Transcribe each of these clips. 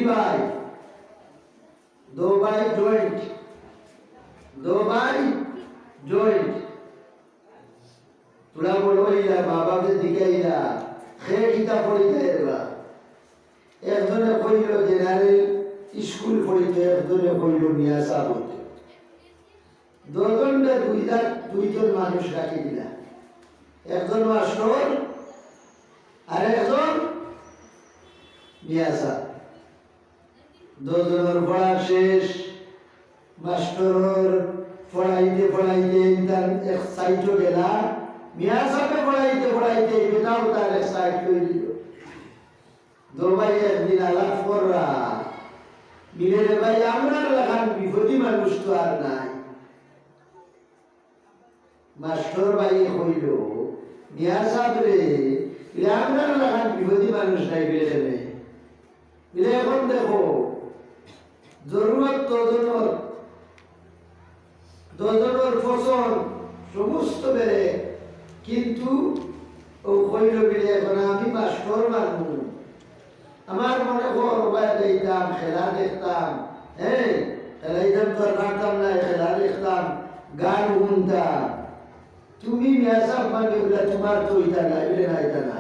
भाई, दो भाई जॉइंट, दो भाई जॉइंट। तुला बोलवाइला बाबा के दिखाइला खे किता पढ़िते এরবা একজনে কইল জেনারেল স্কুল পড়িতে, একজনে কইল মিয়া সাহেব হইতে। দুজনে দুইজন মানুষ রাখি দিলা, একজন মাস্টার আর একজন মিয়া সাহেব। দুজনের পড়া শেষ, মাস্টার পড়াইতে পড়াইতে তার এক সাইডে গেলা, মিয়া সাহেব পড়াইতে পড়াইতে বেটাও তার এক সাইড লই দিল। দো ভাই একদিন আলাপ কররা মিলে রে ভাই আমরা লাগান বিপদী মানুষ তো আর নাই। মাস্টার ভাই কইল মিয়া সাহেব রে আমরা লাগান বিপদী মানুষ নাই বেড়ে নেই মিলে। এখন দেখো জরুরত দজনের ফসল সমস্ত বেড়ে, কিন্তু ও কইল মিলে এখন আমি মাস্টার মানুষ, আমার মনে করতাম খেলা দেখতাম, হ্যাঁ খেলাইতাম তো পারতাম না, খেলা দেখতাম গান শুনতাম। তুমি মেসাব মানে বলে তোমার তো ইটা নাই বলে না, এটা না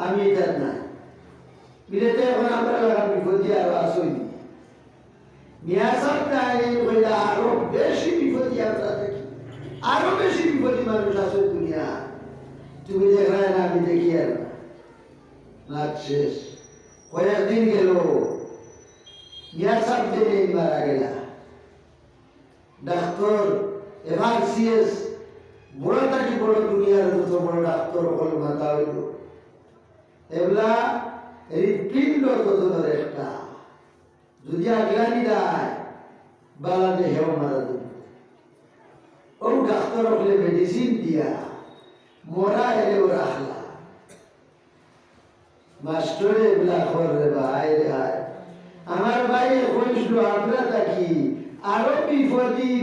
আমি এটা নাই বিলেতে। এখন আমরা লাগাম বিপদী আরো আসই মেসাব নাই বলে আরো বেশি বিপদী আমরা দেখি, আরো বেশি বিপদী মানুষ আসে দুনিয়া। তুমি দেখায় না, আমি দেখি আর রাত শেষ। কয়েকদিন গেল মিয়া সাহেব দিনে মারা গেলা। ডাক্তার এবার সিএস বড় থাকি বড় দুনিয়ার যত বড় ডাক্তার হল মাথা হইল এগুলা হৃৎপিণ্ড ততনের একটা, যদি আগলানি দেয় বালাতে হেও মারা দেব। ও ডাক্তার হলে মেডিসিন দিয়া মরা এলেও রাখলা। মাস্টারে এগুলা করে ভাই রে ভাই, আমার ভাই কইছিল আমরা থাকি আরো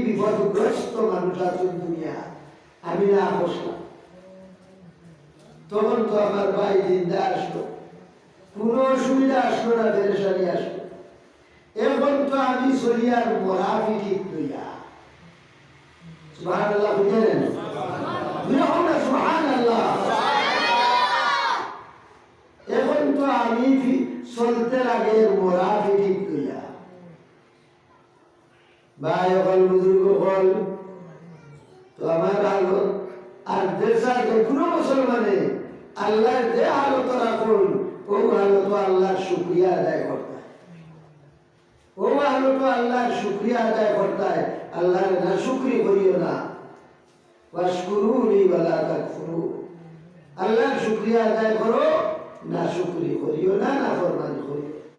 বিপদগ্রস্ত মানুষ আছেন দুনিয়া, আমি না বসলাম। তখন তো আমার ভাই জিন্দা আসলো, কোনো অসুবিধা আসলো না, পেরেশানি আসলো। এখন তো আমি চলিয়ার মরাফি ঠিক লইয়া। সুবহানাল্লাহ বুঝলেন? সুবহানাল্লাহ। এখন তো আমি চলতে লাগে মরাফি ঠিক লইয়া। ভাই হল বুজুর্গ হল তো আমার হালত আর দেশার কোনো মুসলমানে আল্লাহর যে হালত রাখুন ও হালত আল্লাহর শুকরিয়া আদায় করতে, ও হালত আল্লাহর শুকরিয়া আদায় করতে। আল্লাহর না শুকরি করিও না, ওয়াশকুরুনি ওয়ালা তাকফুরু। আল্লাহর শুকরিয়া আদায় করো, না শুকরি করিও না, না ফরমানি করিও।